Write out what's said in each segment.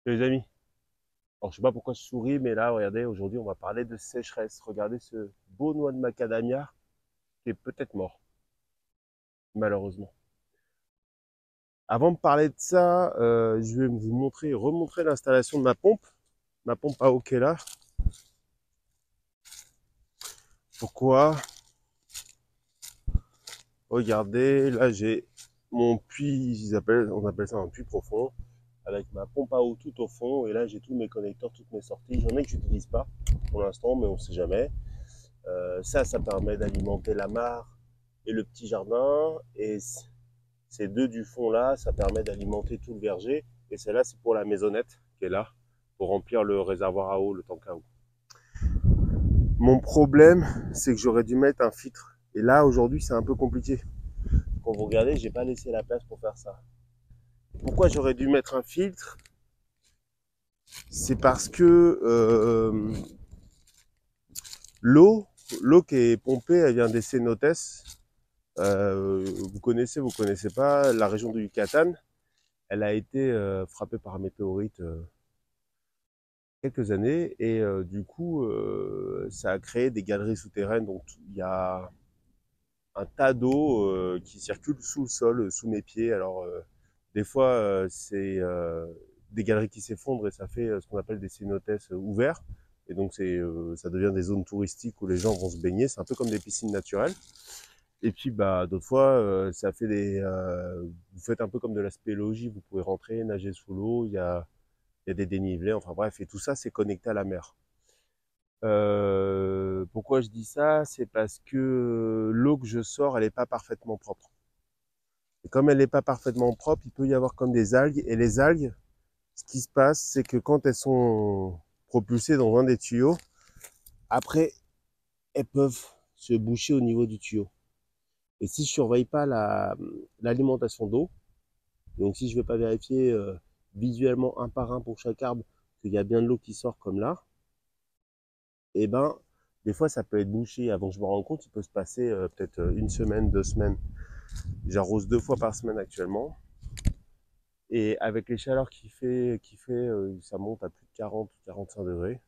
Les amis, alors je sais pas pourquoi je souris, mais là, regardez, aujourd'hui, on va parler de sécheresse. Regardez ce beau noix de macadamia qui est peut-être mort, malheureusement. Avant de parler de ça, je vais vous montrer, remontrer l'installation de ma pompe à eau qui est là. Pourquoi? Regardez, là, j'ai mon puits, on appelle ça un puits profond, avec ma pompe à eau tout au fond. Et là, j'ai tous mes connecteurs, toutes mes sorties. J'en ai que j'utilise pas pour l'instant, mais on sait jamais. Ça permet d'alimenter la mare et le petit jardin. Et ces deux du fond là, ça permet d'alimenter tout le verger. Et celle-là, c'est pour la maisonnette qui est là, pour remplir le réservoir à eau, le tank à eau. Mon problème, c'est que j'aurais dû mettre un filtre. Et là, aujourd'hui, c'est un peu compliqué. Quand vous regardez, j'ai pas laissé la place pour faire ça. Pourquoi j'aurais dû mettre un filtre? C'est parce que l'eau, l'eau qui est pompée, elle vient des cénotes. Vous connaissez pas, la région du Yucatan, elle a été frappée par un météorite quelques années et du coup, ça a créé des galeries souterraines. Donc il y a un tas d'eau qui circule sous le sol, sous mes pieds. Alors des fois, c'est des galeries qui s'effondrent et ça fait ce qu'on appelle des cénotes ouverts. Et donc ça devient des zones touristiques où les gens vont se baigner. C'est un peu comme des piscines naturelles. Et puis bah d'autres fois, ça fait vous faites un peu comme de la spéléologie, vous pouvez rentrer, nager sous l'eau, il y a des dénivelés, enfin bref, et tout ça c'est connecté à la mer. Pourquoi je dis ça? C'est parce que l'eau que je sors, elle n'est pas parfaitement propre. Et comme elle n'est pas parfaitement propre, il peut y avoir comme des algues. Et les algues, ce qui se passe, c'est que quand elles sont propulsées dans un des tuyaux, après, elles peuvent se boucher au niveau du tuyau. Et si je surveille pas l'alimentation d'eau, donc si je ne vais pas vérifier visuellement un par un pour chaque arbre qu'il y a bien de l'eau qui sort comme là, et ben des fois ça peut être bouché. Avant que je me rende compte, il peut se passer peut-être une semaine, 2 semaines. J'arrose 2 fois par semaine actuellement. Et avec les chaleurs ça monte à plus de 40 ou 45 degrés.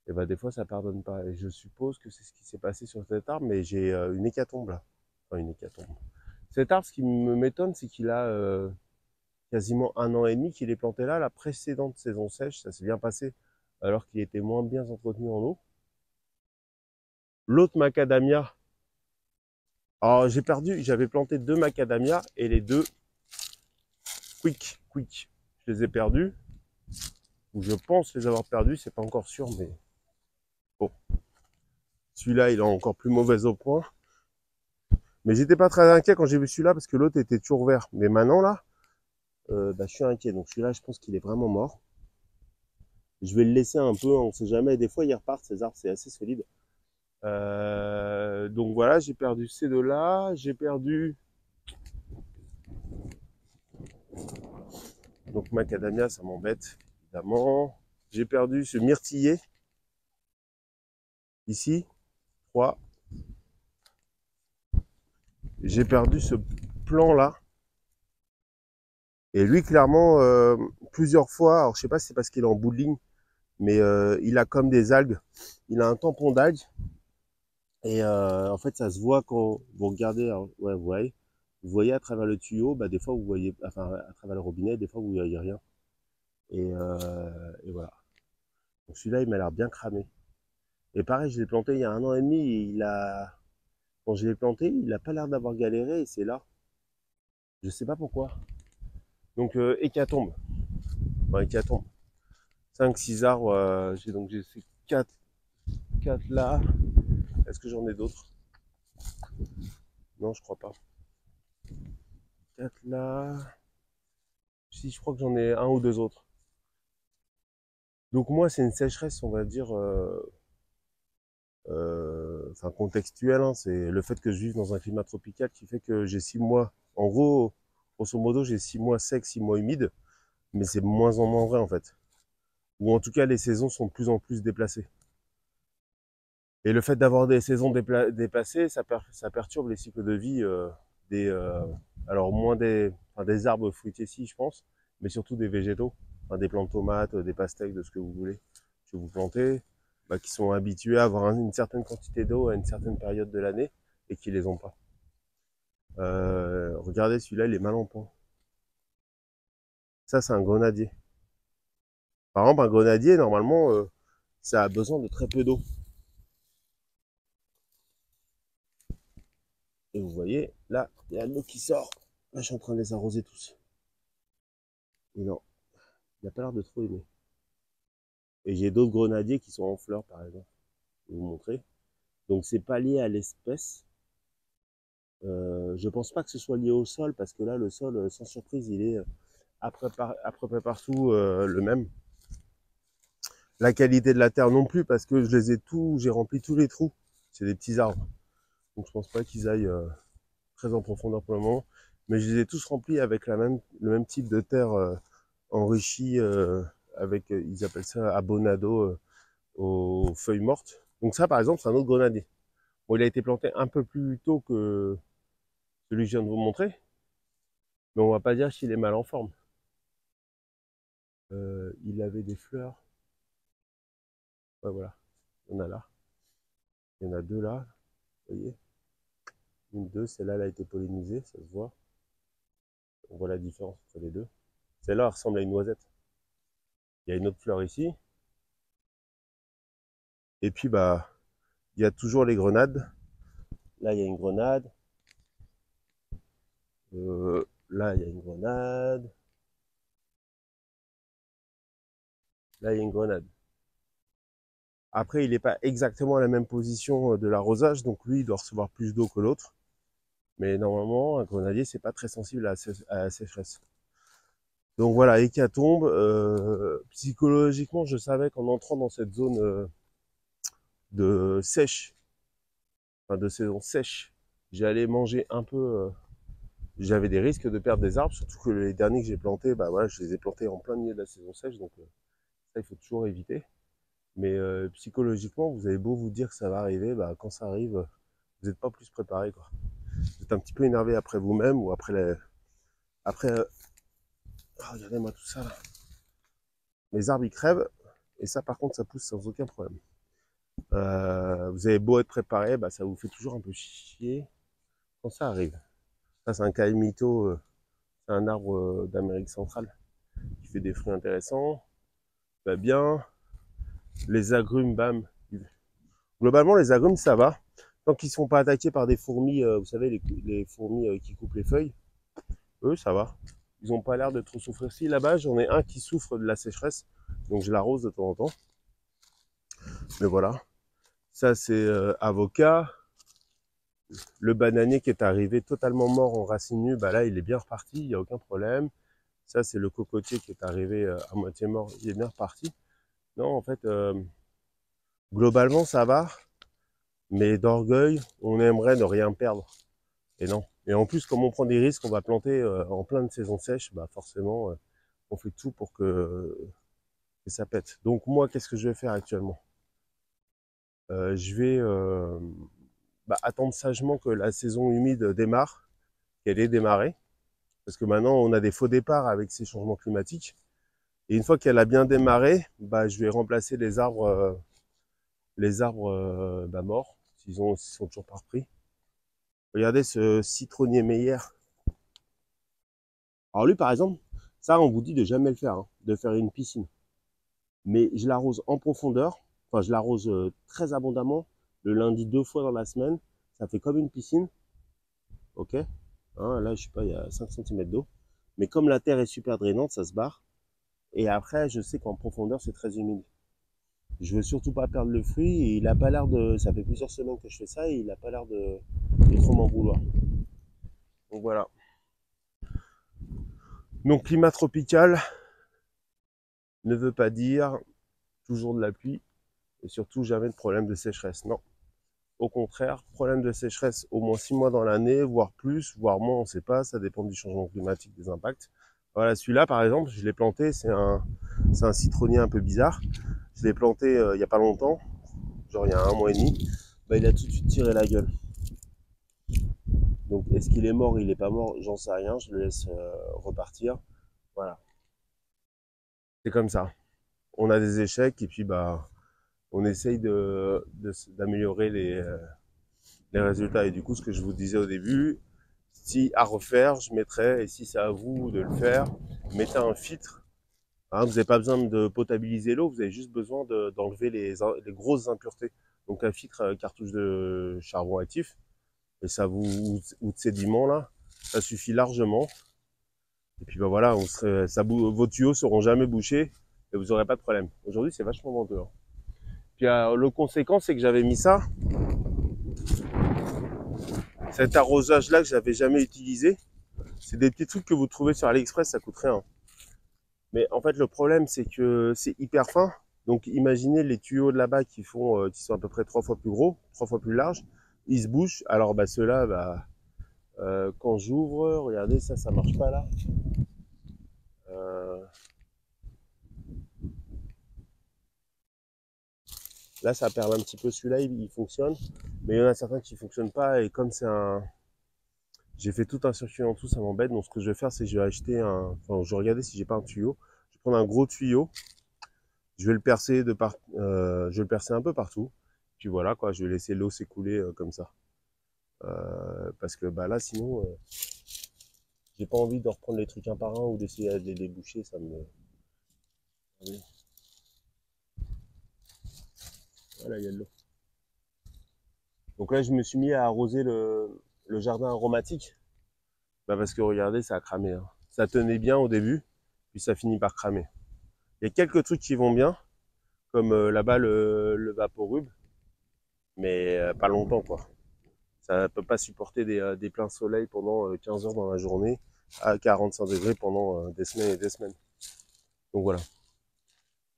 Et ben des fois ça pardonne pas. Et je suppose que c'est ce qui s'est passé sur cet arbre, mais j'ai une hécatombe là. Enfin une hécatombe. Cet arbre, ce qui m'étonne, c'est qu'il a quasiment 1 an et demi qu'il est planté là. La précédente saison sèche, ça s'est bien passé, alors qu'il était moins bien entretenu en eau. L'autre macadamia, alors j'avais planté 2 macadamias et les deux, quick, je les ai perdus, ou je pense les avoir perdus, c'est pas encore sûr, mais bon. Celui-là, il est encore plus mauvais au point. Mais j'étais pas très inquiet quand j'ai vu celui-là parce que l'autre était toujours vert. Mais maintenant là, bah, je suis inquiet. Donc celui-là, je pense qu'il est vraiment mort. Je vais le laisser un peu, on sait jamais. Des fois, ils repartent, ces arbres, c'est assez solide. Donc voilà, j'ai perdu ces deux-là. J'ai perdu donc macadamia, ça m'embête évidemment. J'ai perdu ce myrtillier ici, 3. J'ai perdu ce plan là. Et lui, clairement, plusieurs fois, alors je sais pas si c'est parce qu'il est en bout de ligne, mais il a comme des algues. Il a un tampon d'algues. Et en fait, ça se voit quand vous regardez, alors, ouais, vous voyez à travers le tuyau, bah, des fois vous voyez, enfin à travers le robinet, des fois vous voyez rien. Et voilà. Donc celui-là, il m'a l'air bien cramé. Et pareil, je l'ai planté il y a 1 an et demi, et quand je l'ai planté, il n'a pas l'air d'avoir galéré, et c'est là. Je sais pas pourquoi. Donc hécatombe. Enfin, hécatombe. 5, 6 arbres, j'ai fait 4 là. Est-ce que j'en ai d'autres? Non, je crois pas. 4 là. Si, je crois que j'en ai un ou deux autres. Donc moi, c'est une sécheresse, on va dire, enfin contextuelle. Hein. C'est le fait que je vive dans un climat tropical qui fait que j'ai 6 mois. En gros, grosso modo, j'ai 6 mois secs, 6 mois humides, mais c'est moins en moins vrai en fait. Ou en tout cas, les saisons sont de plus en plus déplacées. Et le fait d'avoir des saisons déplacées, ça perturbe les cycles de vie des, alors moins des arbres fruitiers si, je pense, mais surtout des végétaux. enfin, des plants de tomates, des pastèques, de ce que vous voulez, que vous plantez, bah, qui sont habitués à avoir une certaine quantité d'eau à une certaine période de l'année et qui les ont pas. Regardez, celui-là, il est mal en point. Ça, c'est un grenadier. Par exemple, un grenadier, normalement, ça a besoin de très peu d'eau. Et vous voyez, là, il y a l'eau qui sort. Là, je suis en train de les arroser tous. Et non, il n'a pas l'air de trop aimer. Et j'ai d'autres grenadiers qui sont en fleurs, par exemple. Je vais vous montrer. Donc, c'est pas lié à l'espèce. Je pense pas que ce soit lié au sol, parce que là, le sol, sans surprise, il est à peu près partout le même. La qualité de la terre non plus, parce que j'ai rempli tous les trous. C'est des petits arbres. Donc, je pense pas qu'ils aillent très en profondeur pour le moment. Mais je les ai tous remplis avec le même type de terre enrichie avec, ils appellent ça abonado aux feuilles mortes. Donc ça, par exemple, c'est un autre grenadier. Bon, il a été planté un peu plus tôt que celui que je viens de vous montrer, mais on va pas dire qu'il est mal en forme. Il avait des fleurs. Ouais, voilà. Il y en a là. Il y en a deux là. Vous voyez? Une, deux. Celle-là, elle a été pollinisée, ça se voit. On voit la différence entre les deux. Celle-là ressemble à une noisette. Il y a une autre fleur ici. Et puis, bah, il y a toujours les grenades. Là, il y a une grenade. Là, il y a une grenade. Là, il y a une grenade. Après, il n'est pas exactement à la même position de l'arrosage, donc lui, il doit recevoir plus d'eau que l'autre. Mais normalement, un grenadier, c'est pas très sensible à la sécheresse. Donc voilà, hécatombe. Psychologiquement, je savais qu'en entrant dans cette zone de sèche, enfin de saison sèche, j'allais manger un peu. J'avais des risques de perdre des arbres, surtout que les derniers que j'ai plantés, bah voilà, je les ai plantés en plein milieu de la saison sèche, donc ça, il faut toujours éviter. Mais psychologiquement, vous avez beau vous dire que ça va arriver, bah, quand ça arrive, vous n'êtes pas plus préparé, quoi. Vous êtes un petit peu énervé après vous-même ou après. Oh, regardez-moi tout ça là. Les arbres ils crèvent et ça par contre ça pousse sans aucun problème. Vous avez beau être préparé, bah, ça vous fait toujours un peu chier quand ça arrive. Ça c'est un caimito, c'est un arbre d'Amérique centrale qui fait des fruits intéressants. Va bien. Les agrumes, bam. Globalement les agrumes ça va. Tant qu'ils ne sont pas attaqués par des fourmis, vous savez les fourmis qui coupent les feuilles, eux ça va. Ils n'ont pas l'air de trop souffrir. Si là-bas j'en ai un qui souffre de la sécheresse, donc je l'arrose de temps en temps. Mais voilà. Ça, c'est avocat. Le bananier qui est arrivé totalement mort en racine nue, bah là, il est bien reparti, il n'y a aucun problème. Ça, c'est le cocotier qui est arrivé à moitié mort, il est bien reparti. Non, en fait, globalement, ça va. Mais d'orgueil, on aimerait ne rien perdre. Et non. Et en plus, comme on prend des risques, on va planter en pleine saison sèche, bah forcément, on fait tout pour que ça pète. Donc moi, qu'est-ce que je vais faire actuellement? Je vais attendre sagement que la saison humide démarre, qu'elle ait démarré, parce que maintenant on a des faux départs avec ces changements climatiques. Et une fois qu'elle a bien démarré, bah, je vais remplacer les arbres morts, s'ils sont toujours pas repris. Regardez ce citronnier Meyer. Alors lui par exemple, ça on vous dit de jamais le faire, hein, de faire une piscine. Mais je l'arrose en profondeur, enfin je l'arrose très abondamment, le lundi 2 fois dans la semaine, ça fait comme une piscine, ok, hein, là je sais pas, il y a 5 cm d'eau, mais comme la terre est super drainante, ça se barre, et après je sais qu'en profondeur c'est très humide. Je veux surtout pas perdre le fruit, et il a pas l'air de, ça fait plusieurs semaines que je fais ça, et il a pas l'air de trop m'en vouloir. Donc voilà. Donc climat tropical ne veut pas dire toujours de la pluie, et surtout jamais de problème de sécheresse, non. Au contraire, problème de sécheresse au moins 6 mois dans l'année, voire plus, voire moins, on ne sait pas, ça dépend du changement climatique, des impacts. Voilà, celui-là par exemple, je l'ai planté, c'est un citronnier un peu bizarre. Je l'ai planté il n'y a pas longtemps, genre il y a 1 mois et demi, bah, il a tout de suite tiré la gueule. Donc est-ce qu'il est mort, il n'est pas mort, j'en sais rien, je le laisse repartir. Voilà. C'est comme ça. On a des échecs et puis bah on essaye d'améliorer les résultats. Et du coup, ce que je vous disais au début, si à refaire, je mettrais, et si c'est à vous de le faire, mettez un filtre. Hein, vous n'avez pas besoin de potabiliser l'eau, vous avez juste besoin d'enlever les grosses impuretés. Donc un filtre cartouche de charbon actif, et ça ou de sédiments là, ça suffit largement. Et puis bah voilà, vos tuyaux seront jamais bouchés et vous n'aurez pas de problème. Aujourd'hui, c'est vachement venteux. Hein. Puis le conséquent, c'est que j'avais mis ça, cet arrosage là que j'avais jamais utilisé. C'est des petits trucs que vous trouvez sur AliExpress, ça coûte rien. Mais en fait, le problème, c'est que c'est hyper fin. Donc, imaginez les tuyaux de là-bas qui sont à peu près 3 fois plus gros, 3 fois plus larges. Ils se bouchent. Alors, bah, ceux-là, bah, quand j'ouvre, regardez, ça marche pas là. Euh, Là, ça perd un petit peu celui-là, il fonctionne. Mais il y en a certains qui fonctionnent pas. Et comme j'ai fait tout un circuit en tout, ça m'embête. Donc, ce que je vais faire, c'est que je vais acheter enfin, je vais regarder si j'ai pas un tuyau. Je vais prendre un gros tuyau. Je vais le percer je vais le percer un peu partout. Puis voilà, quoi, je vais laisser l'eau s'écouler comme ça. Parce que bah là, sinon, j'ai pas envie de reprendre les trucs un par un ou d'essayer de les boucher, ça me. Voilà, il y a de l'eau. Donc là, je me suis mis à arroser le jardin aromatique. Bah parce que regardez, ça a cramé. Hein. Ça tenait bien au début, puis ça finit par cramer. Il y a quelques trucs qui vont bien, comme là-bas le vaporub, mais pas longtemps quoi. Ça ne peut pas supporter des pleins soleil pendant 15 heures dans la journée à 45 degrés pendant des semaines et des semaines. Donc voilà.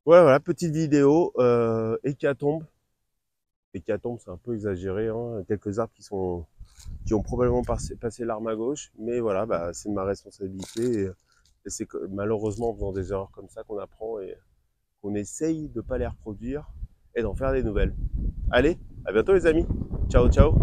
Voilà, voilà, petite vidéo hécatombe. Hécatombe, c'est un peu exagéré. Hein. Quelques arbres qui ont probablement passé l'arme à gauche. Mais voilà, bah, c'est de ma responsabilité. Et c'est malheureusement en faisant des erreurs comme ça qu'on apprend et qu'on essaye de ne pas les reproduire et d'en faire des nouvelles. Allez, à bientôt les amis. Ciao, ciao.